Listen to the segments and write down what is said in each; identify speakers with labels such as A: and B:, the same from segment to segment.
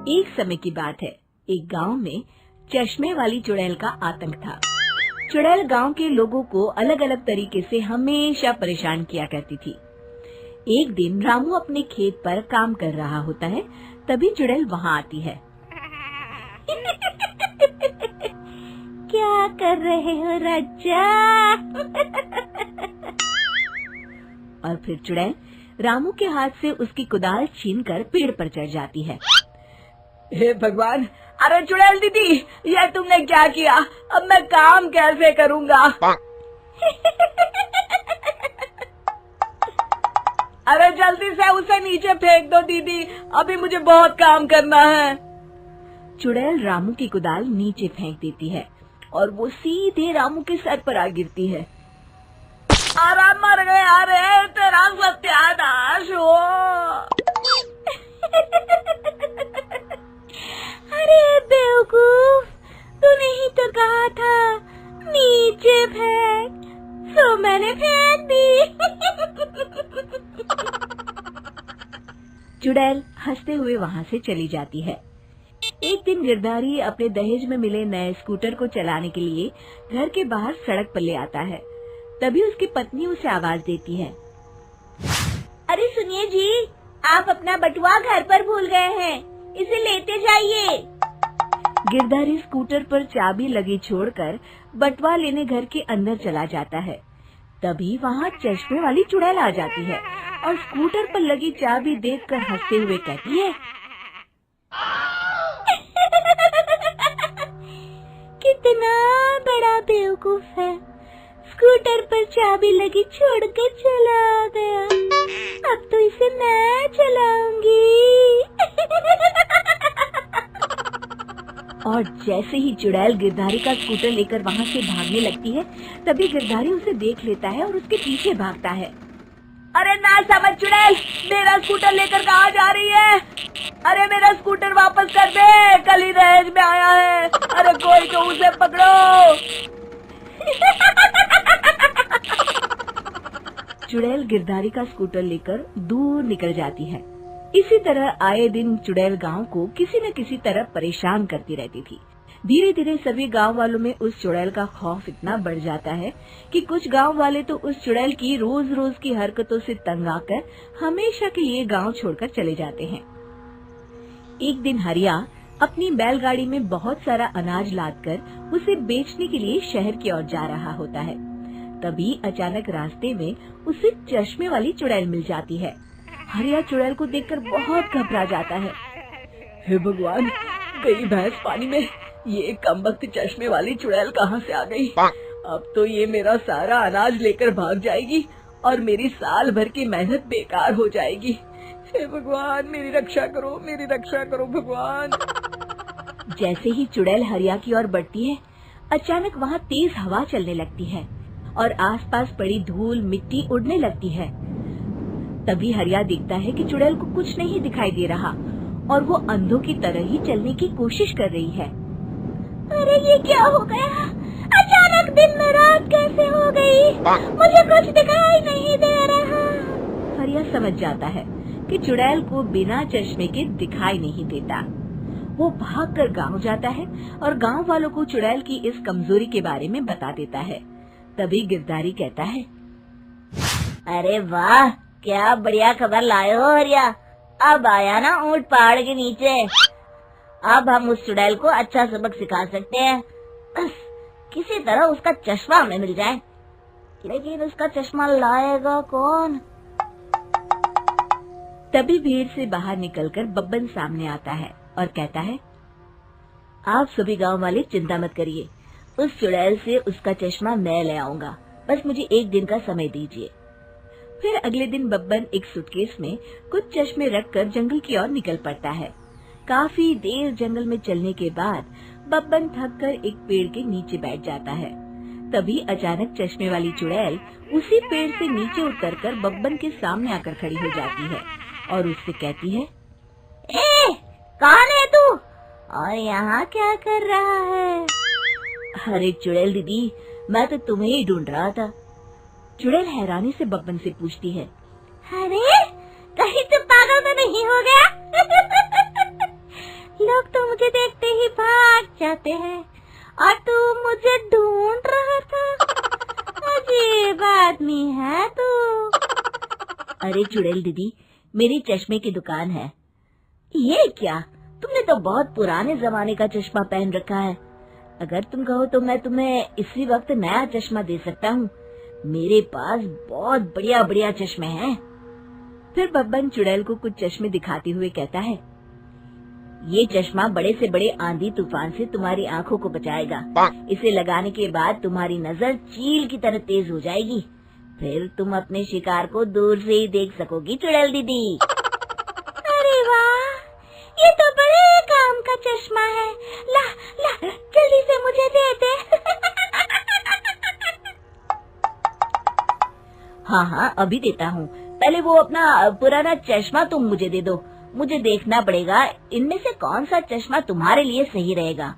A: एक समय की बात है, एक गांव में चश्मे वाली चुड़ैल का आतंक था। चुड़ैल गांव के लोगों को अलग अलग तरीके से हमेशा परेशान किया करती थी। एक दिन रामू अपने खेत पर काम कर रहा होता है, तभी चुड़ैल वहाँ आती है। क्या कर रहे हो राजा? और फिर चुड़ैल रामू के हाथ से उसकी कुदाल छीनकर पेड़ पर चढ़ जाती है।
B: हे भगवान, अरे चुड़ैल दीदी, ये तुमने क्या किया? अब मैं काम कैसे करूँगा? अरे जल्दी से उसे नीचे फेंक दो दीदी, अभी मुझे बहुत काम करना है।
A: चुड़ैल रामू की कुदाल नीचे फेंक देती है और वो सीधे रामू के सर पर आ गिरती है।
B: अरे मर गया रे, तेरा सत्यानाश हो।
A: अरे बेवकूफ, तूने ही तो कहा था नीचे फेंक, तो मैंने फेंक दी। चुड़ैल हंसते हुए वहाँ से चली जाती है। एक दिन गिरधारी अपने दहेज में मिले नए स्कूटर को चलाने के लिए घर के बाहर सड़क पर ले आता है। तभी उसकी पत्नी उसे आवाज देती है। अरे सुनिए जी, आप अपना बटुआ घर पर भूल गए हैं, इसे लेते जाइए। गिरधारी स्कूटर पर चाबी लगी छोड़कर बटुआ लेने घर के अंदर चला जाता है। तभी वहाँ चश्मे वाली चुड़ैल आ जाती है और स्कूटर पर लगी चाबी देखकर हंसते हुए कहती है, कितना बड़ा बेवकूफ है, स्कूटर पर चाबी लगी छोड़कर चला गया। अब तो इसे मैं चलाऊंगी। और जैसे ही चुड़ैल गिरधारी का स्कूटर लेकर वहाँ से भागने लगती है, तभी गिरधारी उसे देख लेता है और उसके पीछे भागता है।
B: अरे ना समझ चुड़ैल, मेरा स्कूटर लेकर कहाँ जा रही है? अरे मेरा स्कूटर वापस कर दे, कल ही दहेज में आया है। अरे कोई तो उसे पकड़ो।
A: चुड़ैल गिरधारी का स्कूटर लेकर दूर निकल जाती है। इसी तरह आए दिन चुड़ैल गांव को किसी न किसी तरह परेशान करती रहती थी। धीरे धीरे सभी गांव वालों में उस चुड़ैल का खौफ इतना बढ़ जाता है कि कुछ गांव वाले तो उस चुड़ैल की रोज रोज की हरकतों से तंग आकर हमेशा के लिए गांव छोड़कर चले जाते हैं। एक दिन हरिया अपनी बैलगाड़ी में बहुत सारा अनाज लादकर उसे बेचने के लिए शहर की ओर जा रहा होता है। तभी अचानक रास्ते में उसे चश्मे वाली चुड़ैल मिल जाती है। हरिया चुड़ैल को देखकर बहुत घबरा जाता है।
B: हे भगवान, गई भैंस पानी में, ये कमबख्त चश्मे वाली चुड़ैल कहाँ से आ गई? अब तो ये मेरा सारा अनाज लेकर भाग जाएगी और मेरी साल भर की मेहनत बेकार हो जाएगी। हे भगवान, मेरी रक्षा करो भगवान।
A: जैसे ही चुड़ैल हरिया की ओर बढ़ती है, अचानक वहाँ तेज हवा चलने लगती है और आसपास पड़ी धूल मिट्टी उड़ने लगती है। तभी हरिया देखता है कि चुड़ैल को कुछ नहीं दिखाई दे रहा और वो अंधों की तरह ही चलने की कोशिश कर रही है। अरे ये क्या हो गया? अचानक दिन में रात कैसे हो गई? मुझे कुछ दिखाई नहीं दे रहा। हरिया समझ जाता है कि चुड़ैल को बिना चश्मे के दिखाई नहीं देता। वो भागकर गांव जाता है और गांव वालों को चुड़ैल की इस कमजोरी के बारे में बता देता है। तभी गिरधारी कहता है, अरे वाह, क्या बढ़िया खबर लाए हो हरिया। अब आया ना ऊंट पहाड़ के नीचे। अब हम उस चुड़ैल को अच्छा सबक सिखा सकते हैं। बस किसी तरह उसका चश्मा हमें मिल जाए। लेकिन उसका चश्मा लाएगा कौन? तभी भीड़ से बाहर निकलकर बब्बन सामने आता है और कहता है, आप सभी गांव वाले चिंता मत करिए, उस चुड़ैल से उसका चश्मा मैं ले आऊंगा। बस मुझे एक दिन का समय दीजिए। फिर अगले दिन बब्बन एक सूटकेस में कुछ चश्मे रखकर जंगल की ओर निकल पड़ता है। काफी देर जंगल में चलने के बाद बब्बन थककर एक पेड़ के नीचे बैठ जाता है। तभी अचानक चश्मे वाली चुड़ैल उसी पेड़ से नीचे उतरकर बब्बन के सामने आकर खड़ी हो जाती है और उससे कहती है, ए, कौन है तू और यहाँ क्या कर रहा है? अरे चुड़ैल दीदी, मैं तो तुम्हें ही ढूंढ रहा था। चुड़ैल हैरानी से बब्बन से पूछती है, अरे कहीं तो पागल तो नहीं हो गया? जाते हैं और तू मुझे ढूंढ रहा था। अजीब आदमी है तू। अरे चुड़ैल दीदी, मेरी चश्मे की दुकान है। ये क्या, तुमने तो बहुत पुराने जमाने का चश्मा पहन रखा है। अगर तुम कहो तो मैं तुम्हें इसी वक्त नया चश्मा दे सकता हूँ। मेरे पास बहुत बढ़िया बढ़िया चश्मे हैं। फिर बब्बन चुड़ैल को कुछ चश्मे दिखाते हुए कहता है, ये चश्मा बड़े से बड़े आंधी तूफान से तुम्हारी आंखों को बचाएगा। इसे लगाने के बाद तुम्हारी नजर चील की तरह तेज हो जाएगी। फिर तुम अपने शिकार को दूर से ही देख सकोगी चुड़ैल दीदी। अरे वाह, ये तो बड़े काम का चश्मा है। ला ला, जल्दी से मुझे दे दे। हाँ हाँ, अभी देता हूँ। पहले वो अपना पुराना चश्मा तुम मुझे दे दो। मुझे देखना पड़ेगा इनमें से कौन सा चश्मा तुम्हारे लिए सही रहेगा।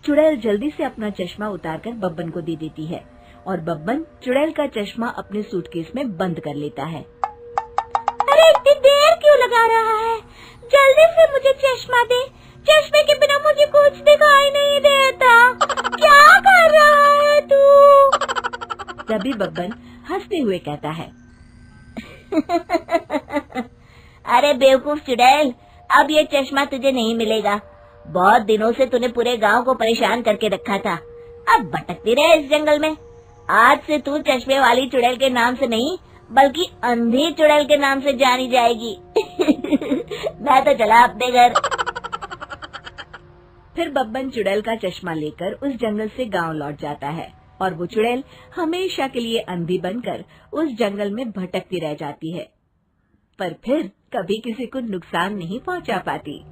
A: चुड़ैल जल्दी से अपना चश्मा उतारकर बब्बन को दे देती है और बब्बन चुड़ैल का चश्मा अपने सूटकेस में बंद कर लेता है। अरे इतनी देर क्यों लगा रहा है? जल्दी से मुझे चश्मा दे। चश्मे के बिना मुझे कुछ दिखाई नहीं देता। क्या कर रहा है तू? तभी बब्बन हंसते हुए कहता है, अरे बेवकूफ चुड़ैल, अब ये चश्मा तुझे नहीं मिलेगा। बहुत दिनों से तूने पूरे गांव को परेशान करके रखा था। अब भटकती रहे इस जंगल में। आज से तू चश्मे वाली चुड़ैल के नाम से नहीं, बल्कि अंधी चुड़ैल के नाम से जानी जाएगी। मैं तो चला अपने घर। फिर बब्बन चुड़ैल का चश्मा लेकर उस जंगल से गांव लौट जाता है और वो चुड़ैल हमेशा के लिए अंधी बनकर उस जंगल में भटकती रह जाती है, पर फिर कभी किसी को नुकसान नहीं पहुंचा पाती।